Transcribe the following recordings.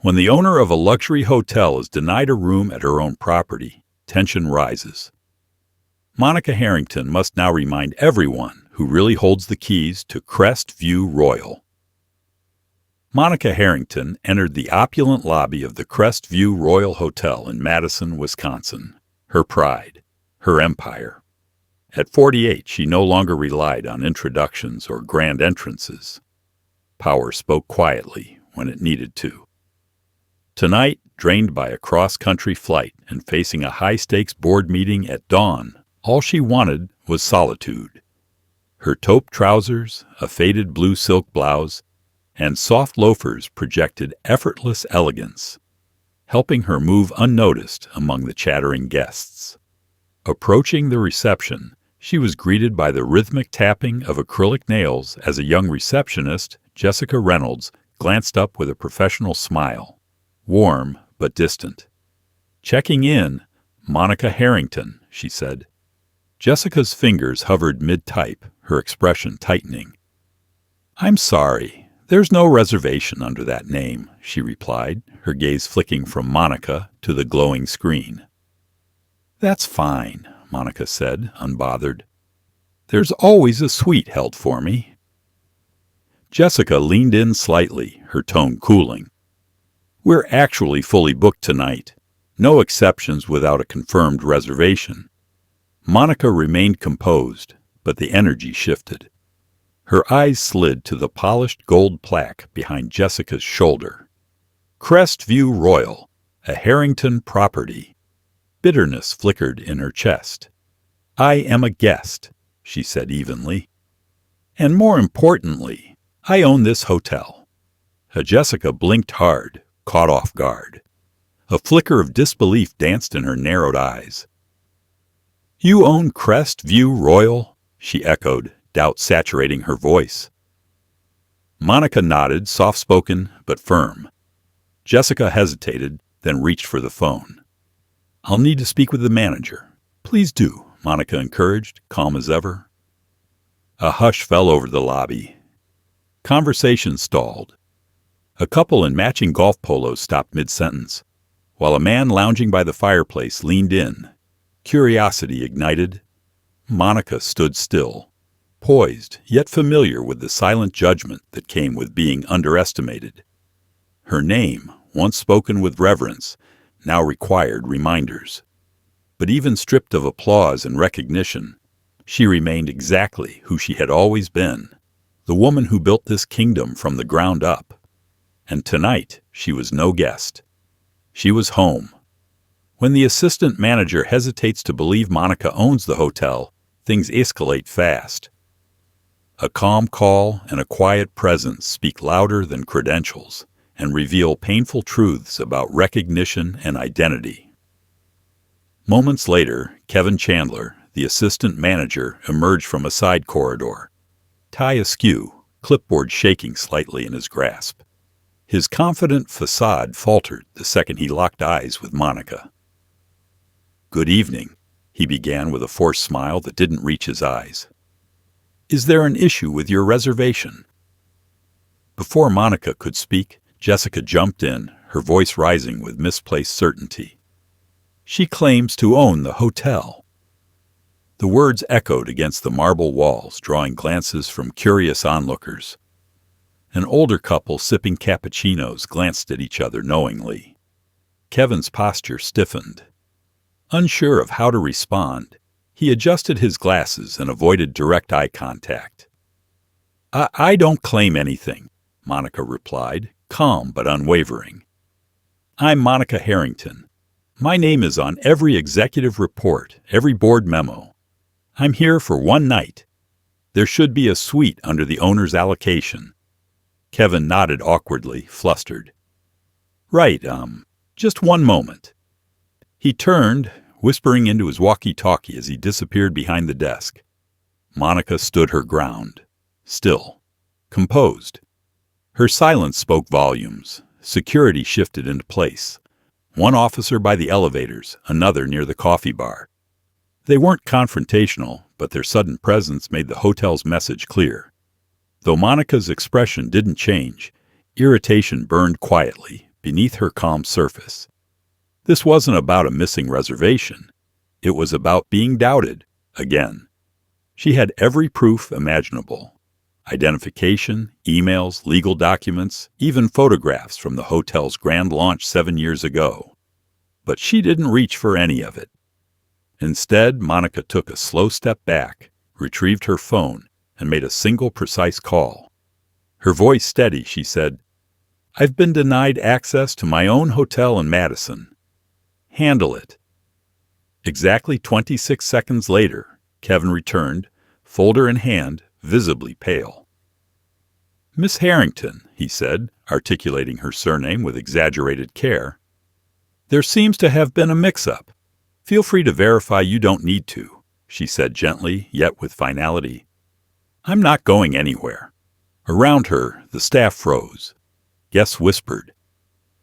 When the owner of a luxury hotel is denied a room at her own property, tension rises. Monica Harrington must now remind everyone who really holds the keys to Crest View Royal. Monica Harrington entered the opulent lobby of the Crest View Royal Hotel in Madison, Wisconsin, her pride, her empire. At 48, she no longer relied on introductions or grand entrances. Power spoke quietly when it needed to. Tonight, drained by a cross-country flight and facing a high-stakes board meeting at dawn, all she wanted was solitude. Her taupe trousers, a faded blue silk blouse, and soft loafers projected effortless elegance, helping her move unnoticed among the chattering guests. Approaching the reception, she was greeted by the rhythmic tapping of acrylic nails as a young receptionist, Jessica Reynolds, glanced up with a professional smile, warm but distant. "Checking in, Monica Harrington," she said. Jessica's fingers hovered mid-type, her expression tightening. "I'm sorry, there's no reservation under that name," she replied, her gaze flicking from Monica to the glowing screen. "That's fine," Monica said, unbothered. "There's always a suite held for me." Jessica leaned in slightly, her tone cooling. "We're actually fully booked tonight. No exceptions without a confirmed reservation." Monica remained composed, but the energy shifted. Her eyes slid to the polished gold plaque behind Jessica's shoulder. Crest View Royal, a Harrington property. Bitterness flickered in her chest. "I am a guest," she said evenly. "And more importantly, I own this hotel." Jessica blinked hard, caught off guard. A flicker of disbelief danced in her narrowed eyes. "You own Crest View Royal?" she echoed, doubt saturating her voice. Monica nodded, soft-spoken but firm. Jessica hesitated, then reached for the phone. "I'll need to speak with the manager." "Please do," Monica encouraged, calm as ever. A hush fell over the lobby. Conversation stalled. A couple in matching golf polos stopped mid-sentence, while a man lounging by the fireplace leaned in. Curiosity ignited. Monica stood still, poised, yet familiar with the silent judgment that came with being underestimated. Her name, once spoken with reverence, now required reminders. But even stripped of applause and recognition, she remained exactly who she had always been, the woman who built this kingdom from the ground up. And tonight, she was no guest. She was home. When the assistant manager hesitates to believe Monica owns the hotel, things escalate fast. A calm call and a quiet presence speak louder than credentials and reveal painful truths about recognition and identity. Moments later, Kevin Chandler, the assistant manager, emerged from a side corridor, tie askew, clipboard shaking slightly in his grasp. His confident facade faltered the second he locked eyes with Monica. "Good evening," he began with a forced smile that didn't reach his eyes. "Is there an issue with your reservation?" Before Monica could speak, Jessica jumped in, her voice rising with misplaced certainty. "She claims to own the hotel." The words echoed against the marble walls, drawing glances from curious onlookers. An older couple sipping cappuccinos glanced at each other knowingly. Kevin's posture stiffened. Unsure of how to respond, he adjusted his glasses and avoided direct eye contact. I don't claim anything," Monica replied, calm but unwavering. "I'm Monica Harrington. My name is on every executive report, every board memo. I'm here for one night. There should be a suite under the owner's allocation." Kevin nodded awkwardly, flustered. "Right, just one moment." He turned, whispering into his walkie-talkie as he disappeared behind the desk. Monica stood her ground, still, composed. Her silence spoke volumes. Security shifted into place. One officer by the elevators, another near the coffee bar. They weren't confrontational, but their sudden presence made the hotel's message clear. Though Monica's expression didn't change, irritation burned quietly, beneath her calm surface. This wasn't about a missing reservation. It was about being doubted, again. She had every proof imaginable. Identification, emails, legal documents, even photographs from the hotel's grand launch 7 years ago. But she didn't reach for any of it. Instead, Monica took a slow step back, retrieved her phone, and made a single precise call. Her voice steady, she said, "I've been denied access to my own hotel in Madison. Handle it." Exactly 26 seconds later, Kevin returned, folder in hand, visibly pale. "Miss Harrington," he said, articulating her surname with exaggerated care, "there seems to have been a mix-up. Feel free to verify you don't need to," she said gently, yet with finality. "I'm not going anywhere." Around her, the staff froze. Guests whispered.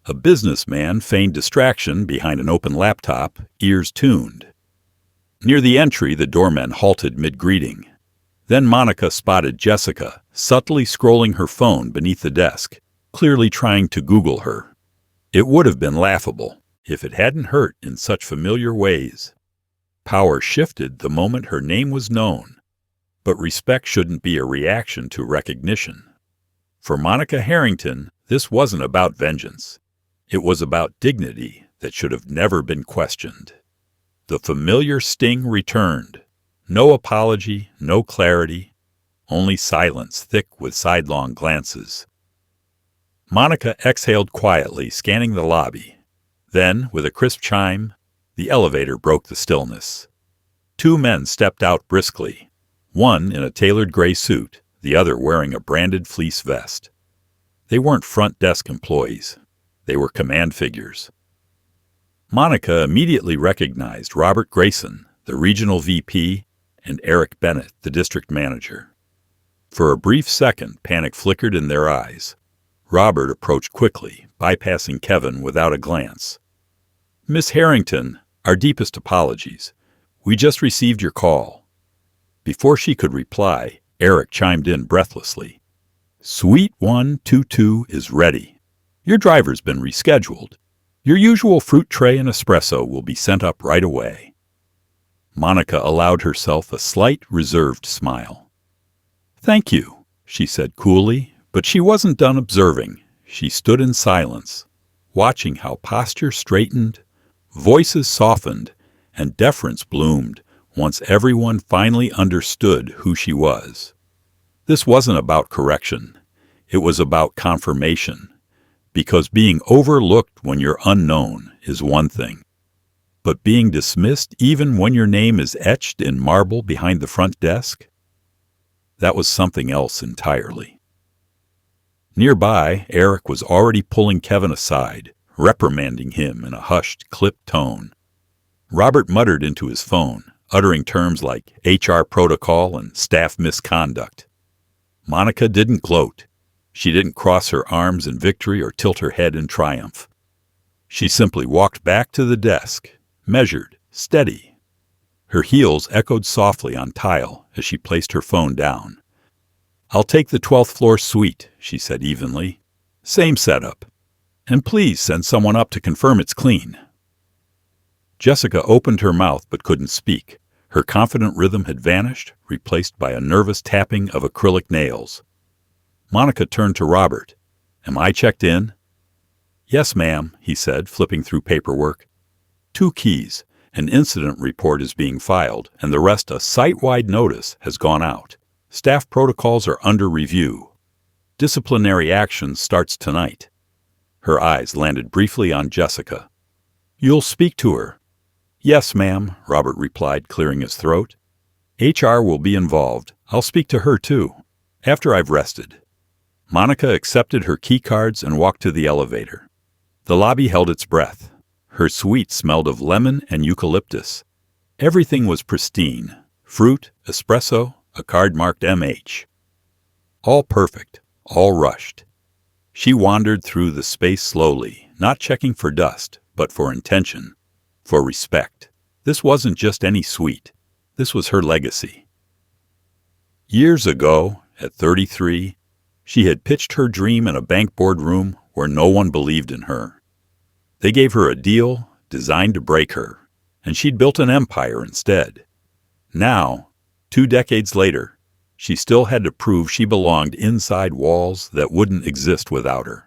A businessman feigned distraction behind an open laptop, ears tuned. Near the entry, the doorman halted mid-greeting. Then Monica spotted Jessica, subtly scrolling her phone beneath the desk, clearly trying to Google her. It would have been laughable if it hadn't hurt in such familiar ways. Power shifted the moment her name was known, but respect shouldn't be a reaction to recognition. For Monica Harrington, this wasn't about vengeance. It was about dignity that should have never been questioned. The familiar sting returned. No apology, no clarity, only silence thick with sidelong glances. Monica exhaled quietly, scanning the lobby. Then, with a crisp chime, the elevator broke the stillness. 2 men stepped out briskly, one in a tailored gray suit, the other wearing a branded fleece vest. They weren't front desk employees. They were command figures. Monica immediately recognized Robert Grayson, the regional VP, and Eric Bennett, the district manager. For a brief second, panic flickered in their eyes. Robert approached quickly, bypassing Kevin without a glance. "Miss Harrington, our deepest apologies. We just received your call." Before she could reply, Eric chimed in breathlessly. "Suite 122 is ready. Your driver's been rescheduled. Your usual fruit tray and espresso will be sent up right away." Monica allowed herself a slight, reserved smile. "Thank you," she said coolly, but she wasn't done observing. She stood in silence, watching how posture straightened, voices softened, and deference bloomed once everyone finally understood who she was. This wasn't about correction. It was about confirmation. Because being overlooked when you're unknown is one thing. But being dismissed even when your name is etched in marble behind the front desk? That was something else entirely. Nearby, Eric was already pulling Kevin aside, reprimanding him in a hushed, clipped tone. Robert muttered into his phone, uttering terms like HR protocol and staff misconduct. Monica didn't gloat. She didn't cross her arms in victory or tilt her head in triumph. She simply walked back to the desk, measured, steady. Her heels echoed softly on tile as she placed her phone down. "I'll take the 12th floor suite," she said evenly. "Same setup. And please send someone up to confirm it's clean." Jessica opened her mouth but couldn't speak. Her confident rhythm had vanished, replaced by a nervous tapping of acrylic nails. Monica turned to Robert. "Am I checked in?" "Yes, ma'am," he said, flipping through paperwork. 2 keys. An incident report is being filed, and the rest a site-wide notice has gone out. Staff protocols are under review. Disciplinary action starts tonight." Her eyes landed briefly on Jessica. "You'll speak to her?" "Yes, ma'am," Robert replied, clearing his throat. "HR will be involved. I'll speak to her, too, after I've rested." Monica accepted her keycards and walked to the elevator. The lobby held its breath. Her suite smelled of lemon and eucalyptus. Everything was pristine. Fruit, espresso, a card marked MH. All perfect, all rushed. She wandered through the space slowly, not checking for dust, but for intention, for respect. This wasn't just any suite. This was her legacy. Years ago, at 33, She had pitched her dream in a bank boardroom where no one believed in her. They gave her a deal designed to break her, and she'd built an empire instead. Now, 2 decades later, she still had to prove she belonged inside walls that wouldn't exist without her.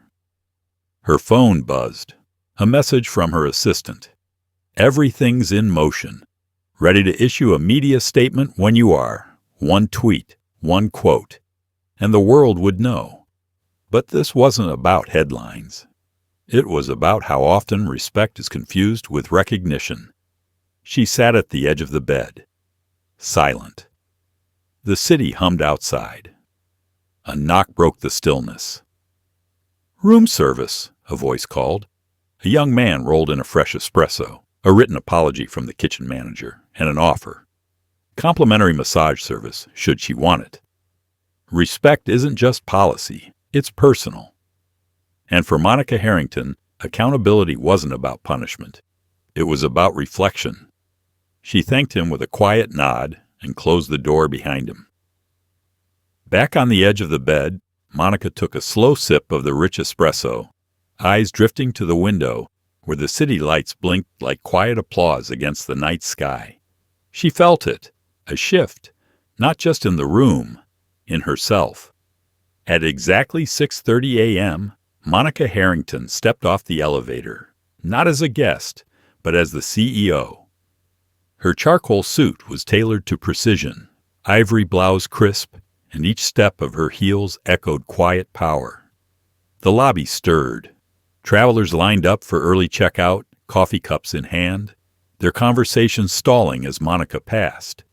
Her phone buzzed. A message from her assistant. Everything's in motion. Ready to issue a media statement when you are. One tweet, one quote, and the world would know. But this wasn't about headlines. It was about how often respect is confused with recognition. She sat at the edge of the bed, silent. The city hummed outside. A knock broke the stillness. "Room service," a voice called. A young man rolled in a fresh espresso, a written apology from the kitchen manager, and an offer. Complimentary massage service, should she want it. Respect isn't just policy, it's personal. And for Monica Harrington, accountability wasn't about punishment. It was about reflection. She thanked him with a quiet nod and closed the door behind him. Back on the edge of the bed, Monica took a slow sip of the rich espresso, eyes drifting to the window where the city lights blinked like quiet applause against the night sky. She felt it, a shift, not just in the room, in herself. At exactly 6:30 a.m., Monica Harrington stepped off the elevator, not as a guest, but as the CEO. Her charcoal suit was tailored to precision, ivory blouse crisp, and each step of her heels echoed quiet power. The lobby stirred. Travelers lined up for early checkout, coffee cups in hand, their conversations stalling as Monica passed.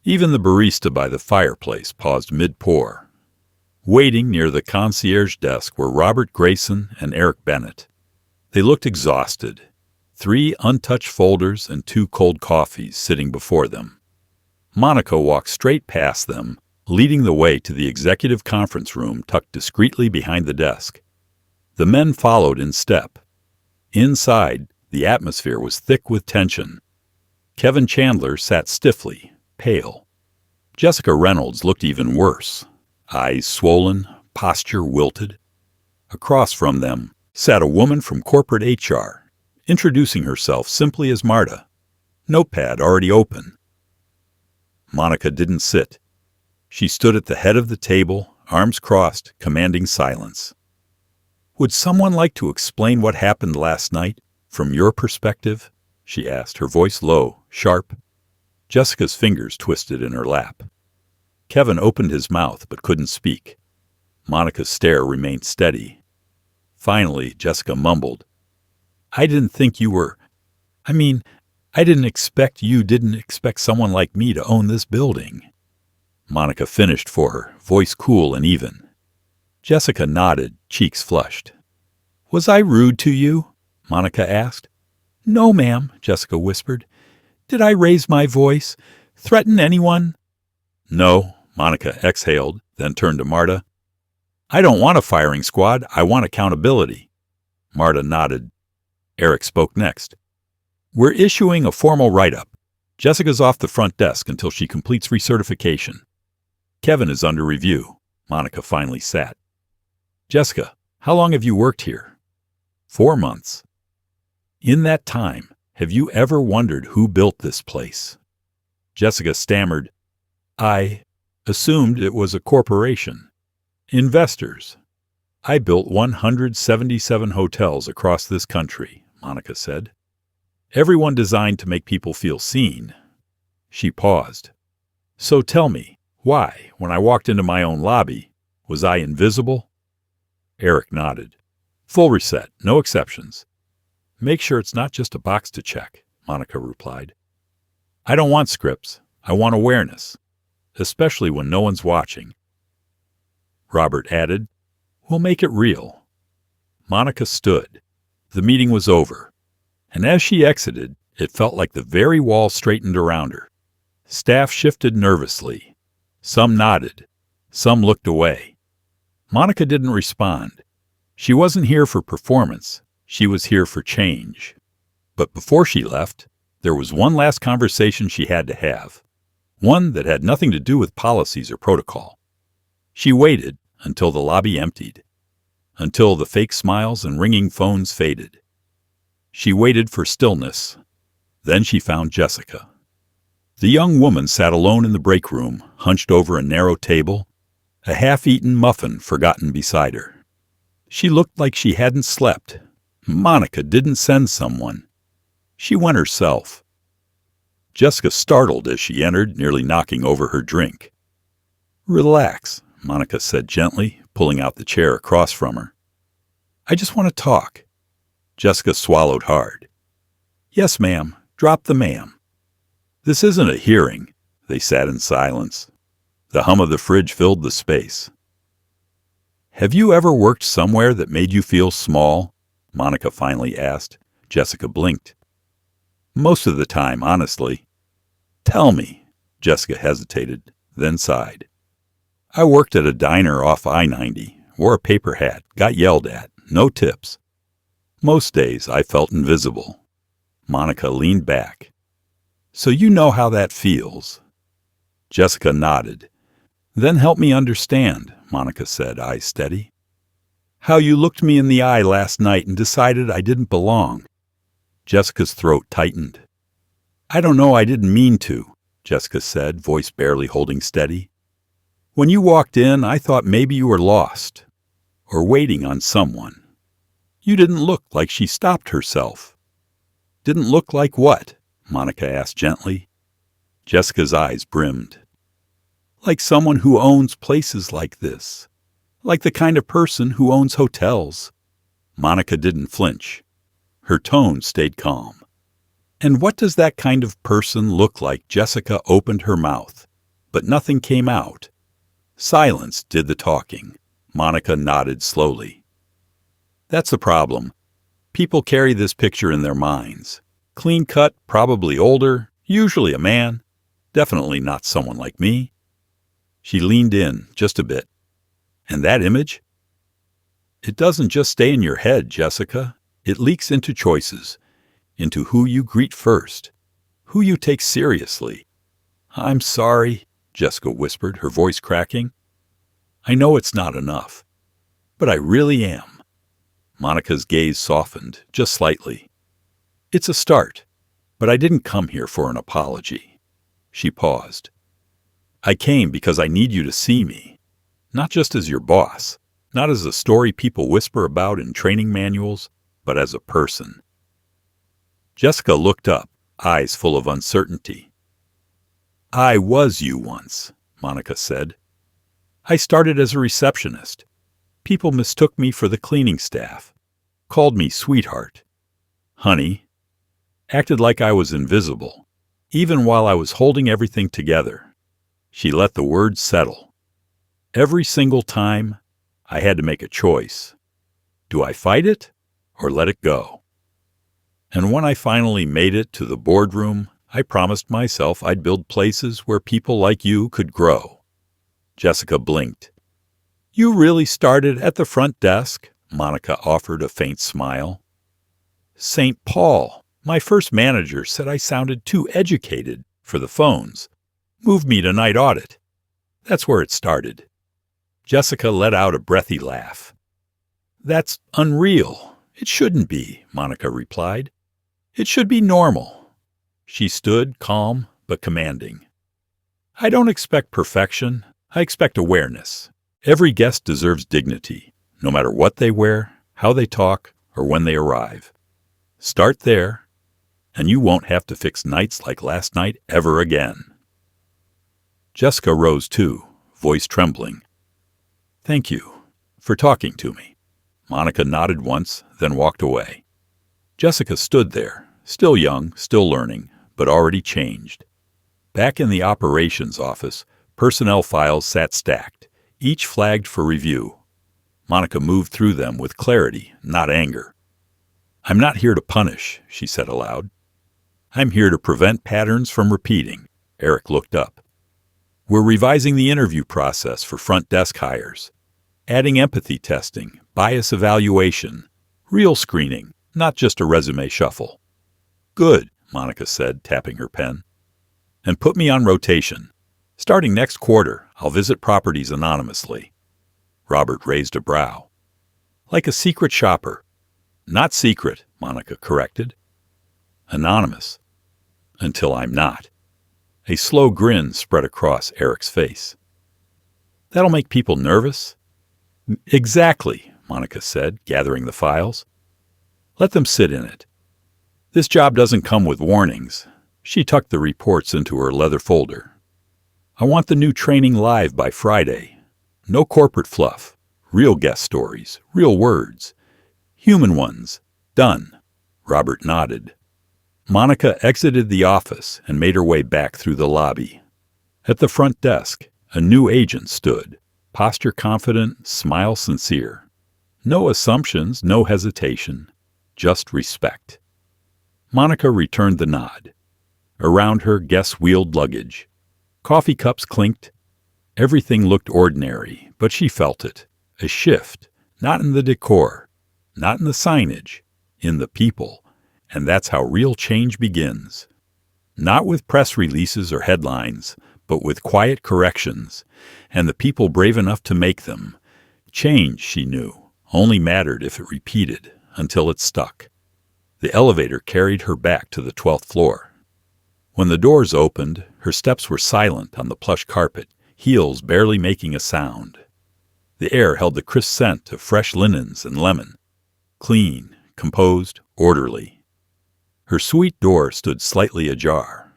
Even the barista by the fireplace paused mid-pour. Waiting near the concierge desk were Robert Grayson and Eric Bennett. They looked exhausted, 3 untouched folders and 2 cold coffees sitting before them. Monica walked straight past them, leading the way to the executive conference room tucked discreetly behind the desk. The men followed in step. Inside, the atmosphere was thick with tension. Kevin Chandler sat stiffly, pale. Jessica Reynolds looked even worse, eyes swollen, posture wilted. Across from them sat a woman from corporate HR, introducing herself simply as Marta, notepad already open. Monica didn't sit. She stood at the head of the table, arms crossed, commanding silence. "Would someone like to explain what happened last night, from your perspective?" she asked, her voice low, sharp. Jessica's fingers twisted in her lap. Kevin opened his mouth but couldn't speak. Monica's stare remained steady. Finally, Jessica mumbled, I didn't expect you didn't expect someone like me to own this building." Monica finished for her, voice cool and even. Jessica nodded, cheeks flushed. "Was I rude to you?" Monica asked. "No, ma'am," Jessica whispered. "Did I raise my voice? Threaten anyone?" "No," Monica exhaled, then turned to Marta. "I don't want a firing squad. I want accountability." Marta nodded. Eric spoke next. "We're issuing a formal write-up. Jessica's off the front desk until she completes recertification. Kevin is under review." Monica finally sat. "Jessica, how long have you worked here?" 4 months. "In that time, have you ever wondered who built this place?" Jessica stammered, "I assumed it was a corporation. Investors. I built 177 hotels across this country," Monica said. "Everyone designed to make people feel seen." She paused. "So tell me, why, when I walked into my own lobby, was I invisible?" Eric nodded. "Full reset, no exceptions." "Make sure it's not just a box to check," Monica replied. "I don't want scripts. I want awareness, especially when no one's watching." Robert added, "We'll make it real." Monica stood. The meeting was over, and as she exited, it felt like the very wall straightened around her. Staff shifted nervously. Some nodded. Some looked away. Monica didn't respond. She wasn't here for performance. She was here for change. But before she left, there was one last conversation she had to have. One that had nothing to do with policies or protocol. She waited until the lobby emptied, until the fake smiles and ringing phones faded. She waited for stillness. Then she found Jessica. The young woman sat alone in the break room, hunched over a narrow table, a half-eaten muffin forgotten beside her. She looked like she hadn't slept. Monica didn't send someone. She went herself. Jessica startled as she entered, nearly knocking over her drink. "Relax," Monica said gently, pulling out the chair across from her. "I just want to talk." Jessica swallowed hard. "Yes, ma'am. Drop the ma'am." "This isn't a hearing." They sat in silence. The hum of the fridge filled the space. "Have you ever worked somewhere that made you feel small?" Monica finally asked. Jessica blinked. "Most of the time, honestly." "Tell me." Jessica hesitated, then sighed. "I worked at a diner off I-90, wore a paper hat, got yelled at, no tips. Most days I felt invisible." Monica leaned back. "So you know how that feels." Jessica nodded. "Then help me understand," Monica said, eyes steady. "How you looked me in the eye last night and decided I didn't belong." Jessica's throat tightened. "I don't know, I didn't mean to," Jessica said, voice barely holding steady. "When you walked in, I thought maybe you were lost, or waiting on someone. You didn't look like she stopped herself." "Didn't look like what?" Monica asked gently. Jessica's eyes brimmed. "Like someone who owns places like this. Like the kind of person who owns hotels." Monica didn't flinch. Her tone stayed calm. "And what does that kind of person look like?" Jessica opened her mouth, but nothing came out. Silence did the talking. Monica nodded slowly. "That's the problem. People carry this picture in their minds. Clean-cut, probably older, usually a man. Definitely not someone like me." She leaned in just a bit. "And that image?" "It doesn't just stay in your head, Jessica. It leaks into choices, into who you greet first, who you take seriously." "I'm sorry," Jessica whispered, her voice cracking. "I know it's not enough, but I really am." Monica's gaze softened, just slightly. "It's a start, but I didn't come here for an apology." She paused. "I came because I need you to see me, not just as your boss, not as a story people whisper about in training manuals, but as a person." Jessica looked up, eyes full of uncertainty. "I was you once," Monica said. "I started as a receptionist. People mistook me for the cleaning staff, called me sweetheart, honey, acted like I was invisible, even while I was holding everything together." She let the words settle. "Every single time, I had to make a choice. Do I fight it or let it go? And when I finally made it to the boardroom, I promised myself I'd build places where people like you could grow." Jessica blinked. "You really started at the front desk?" Monica offered a faint smile. "St. Paul, my first manager, said I sounded too educated for the phones. Moved me to night audit. That's where it started." Jessica let out a breathy laugh. "That's unreal. It shouldn't be," Monica replied. "It should be normal." She stood, calm but commanding. "I don't expect perfection. I expect awareness. Every guest deserves dignity, no matter what they wear, how they talk, or when they arrive. Start there, and you won't have to fix nights like last night ever again." Jessica rose too, voice trembling. "Thank you for talking to me." Monica nodded once, then walked away. Jessica stood there, still young, still learning, but already changed. Back in the operations office, personnel files sat stacked, each flagged for review. Monica moved through them with clarity, not anger. "I'm not here to punish," she said aloud. "I'm here to prevent patterns from repeating." Eric looked up. "We're revising the interview process for front desk hires, adding empathy testing, bias evaluation, real screening, not just a resume shuffle." "Good," Monica said, tapping her pen. "And put me on rotation. Starting next quarter, I'll visit properties anonymously." Robert raised a brow. Like a secret shopper. Not secret, Monica corrected. Anonymous. Until I'm not. A slow grin spread across Eric's face. That'll make people nervous? Exactly, Monica said, gathering the files. Let them sit in it. This job doesn't come with warnings. She tucked the reports into her leather folder. I want the new training live by Friday. No corporate fluff. Real guest stories. Real words. Human ones. Done. Robert nodded. Monica exited the office and made her way back through the lobby. At the front desk, a new agent stood, posture confident, smile sincere. No assumptions, no hesitation, just respect. Monica returned the nod. Around her, guests wheeled luggage. Coffee cups clinked. Everything looked ordinary, but she felt it. A shift, not in the decor, not in the signage, in the people. And that's how real change begins. Not with press releases or headlines, but with quiet corrections, and the people brave enough to make them. Change, she knew, only mattered if it repeated, until it stuck. The elevator carried her back to the 12th floor. When the doors opened, her steps were silent on the plush carpet, heels barely making a sound. The air held the crisp scent of fresh linens and lemon. Clean, composed, orderly. Her suite door stood slightly ajar.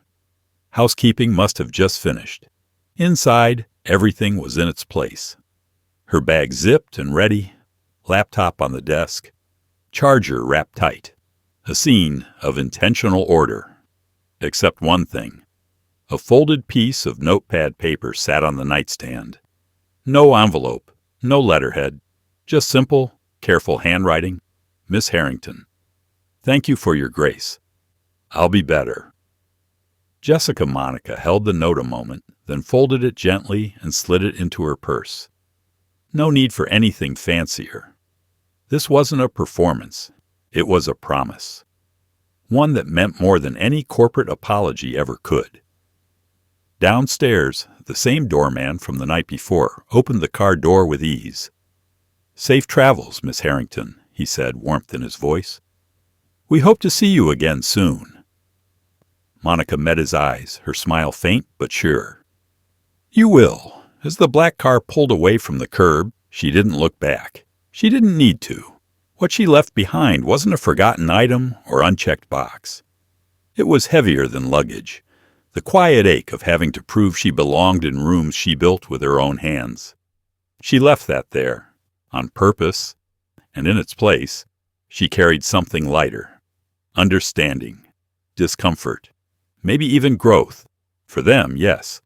Housekeeping must have just finished. Inside, everything was in its place. Her bag zipped and ready, laptop on the desk, charger wrapped tight. A scene of intentional order. Except one thing. A folded piece of notepad paper sat on the nightstand. No envelope, no letterhead, just simple, careful handwriting. Miss Harrington. Thank you for your grace. I'll be better. Jessica Monica held the note a moment, then folded it gently and slid it into her purse. No need for anything fancier. This wasn't a performance. It was a promise. One that meant more than any corporate apology ever could. Downstairs, the same doorman from the night before opened the car door with ease. Safe travels, Miss Harrington, he said, warmth in his voice. We hope to see you again soon. Monica met his eyes, her smile faint but sure. You will. As the black car pulled away from the curb, she didn't look back. She didn't need to. What she left behind wasn't a forgotten item or unchecked box. It was heavier than luggage, the quiet ache of having to prove she belonged in rooms she built with her own hands. She left that there, on purpose, and in its place, she carried something lighter. Understanding, discomfort, maybe even growth. For them, yes,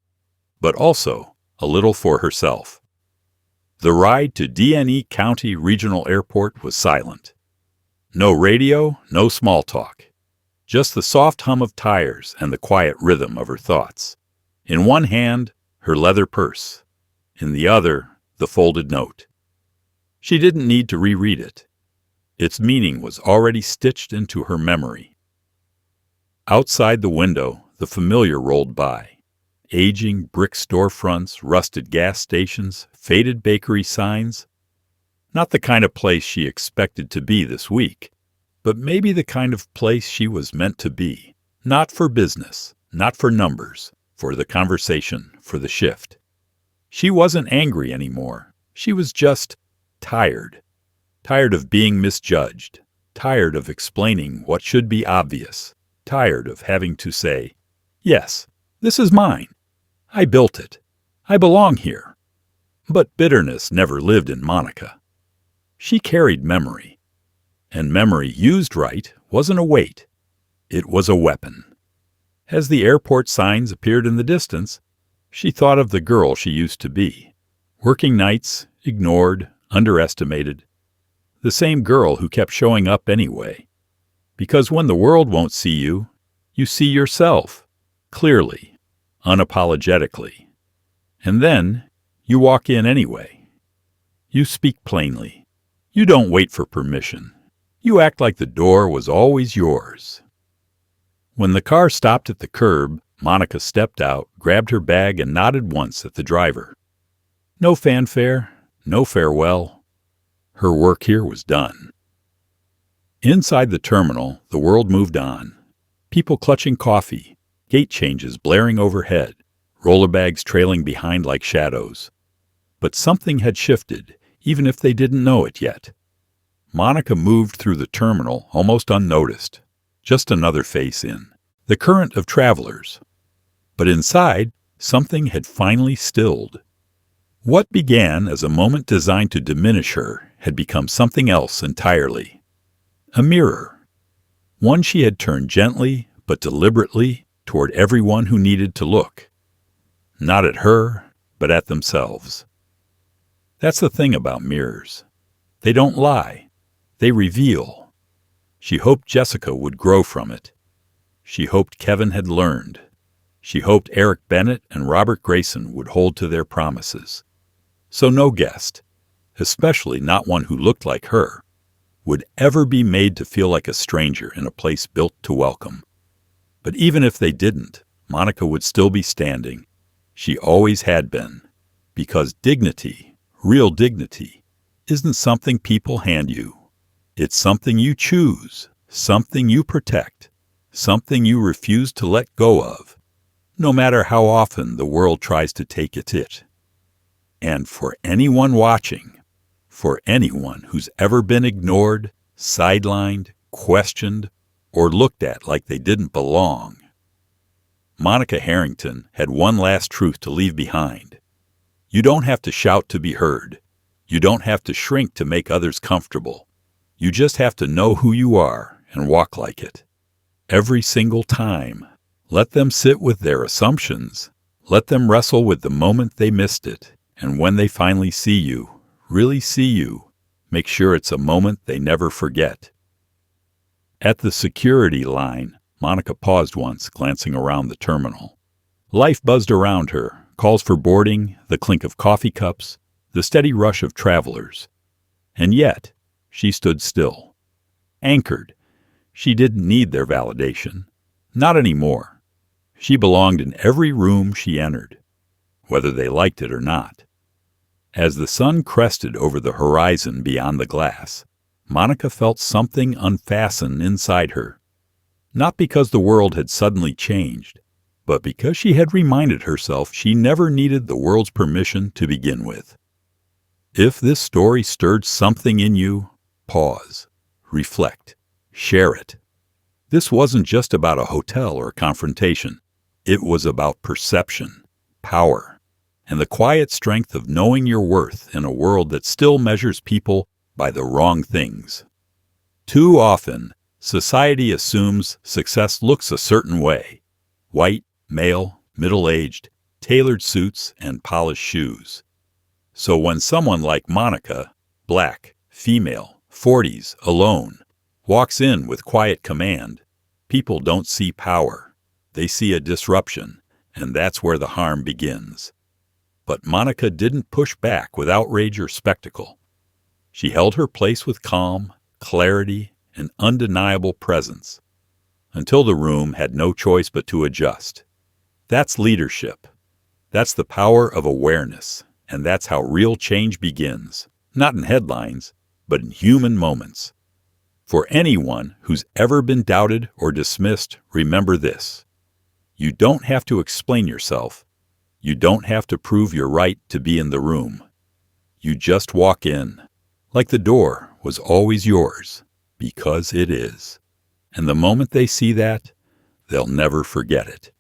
but also a little for herself. The ride to D.N.E. County Regional Airport was silent. No radio, no small talk. Just the soft hum of tires and the quiet rhythm of her thoughts. In one hand, her leather purse. In the other, the folded note. She didn't need to reread it. Its meaning was already stitched into her memory. Outside the window, the familiar rolled by. Aging brick storefronts, rusted gas stations, faded bakery signs. Not the kind of place she expected to be this week, but maybe the kind of place she was meant to be. Not for business, not for numbers, for the conversation, for the shift. She wasn't angry anymore. She was just tired. Tired of being misjudged. Tired of explaining what should be obvious. Tired of having to say, yes, this is mine. I built it. I belong here. But bitterness never lived in Monica. She carried memory. And memory used right wasn't a weight. It was a weapon. As the airport signs appeared in the distance, she thought of the girl she used to be. Working nights, ignored, underestimated. The same girl who kept showing up anyway. Because when the world won't see you, you see yourself, clearly, unapologetically. And then you walk in anyway. You speak plainly. You don't wait for permission. You act like the door was always yours. When the car stopped at the curb, Monica stepped out, grabbed her bag, and nodded once at the driver. No fanfare, No farewell. Her work here was done. Inside the terminal, the world moved on. People clutching coffee, gate changes blaring overhead, roller bags trailing behind like shadows. But something had shifted, even if they didn't know it yet. Monica moved through the terminal almost unnoticed, just another face in the current of travelers. But inside, something had finally stilled. What began as a moment designed to diminish her had become something else entirely. A mirror. One she had turned gently but deliberately toward everyone who needed to look. Not at her, but at themselves. That's the thing about mirrors. They don't lie. They reveal. She hoped Jessica would grow from it. She hoped Kevin had learned. She hoped Eric Bennett and Robert Grayson would hold to their promises. So no guest, especially not one who looked like her, would ever be made to feel like a stranger in a place built to welcome. But even if they didn't, Monica would still be standing. She always had been. Because dignity, real dignity, isn't something people hand you. It's something you choose, something you protect, something you refuse to let go of, no matter how often the world tries to take it. And for anyone watching, for anyone who's ever been ignored, sidelined, questioned, or looked at like they didn't belong, Monica Harrington had one last truth to leave behind. You don't have to shout to be heard. You don't have to shrink to make others comfortable. You just have to know who you are and walk like it. Every single time, let them sit with their assumptions. Let them wrestle with the moment they missed it. And when they finally see you, really see you, make sure it's a moment they never forget. At the security line, Monica paused once, glancing around the terminal. Life buzzed around her, calls for boarding, the clink of coffee cups, the steady rush of travelers. And yet, she stood still. Anchored. She didn't need their validation. Not anymore. She belonged in every room she entered, whether they liked it or not. As the sun crested over the horizon beyond the glass, Monica felt something unfasten inside her. Not because the world had suddenly changed, but because she had reminded herself she never needed the world's permission to begin with. If this story stirred something in you, pause, reflect, share it. This wasn't just about a hotel or a confrontation. It was about perception, power, and the quiet strength of knowing your worth in a world that still measures people by the wrong things. Too often, society assumes success looks a certain way: white, male, middle-aged, tailored suits, and polished shoes. So when someone like Monica, black, female, 40s, alone, walks in with quiet command, people don't see power. They see a disruption, and that's where the harm begins. But Monica didn't push back with outrage or spectacle. She held her place with calm, clarity, and undeniable presence, until the room had no choice but to adjust. That's leadership. That's the power of awareness, and that's how real change begins, not in headlines, but in human moments. For anyone who's ever been doubted or dismissed, remember this. You don't have to explain yourself. You don't have to prove you're right to be in the room. You just walk in, like the door was always yours, because it is. And the moment they see that, they'll never forget it.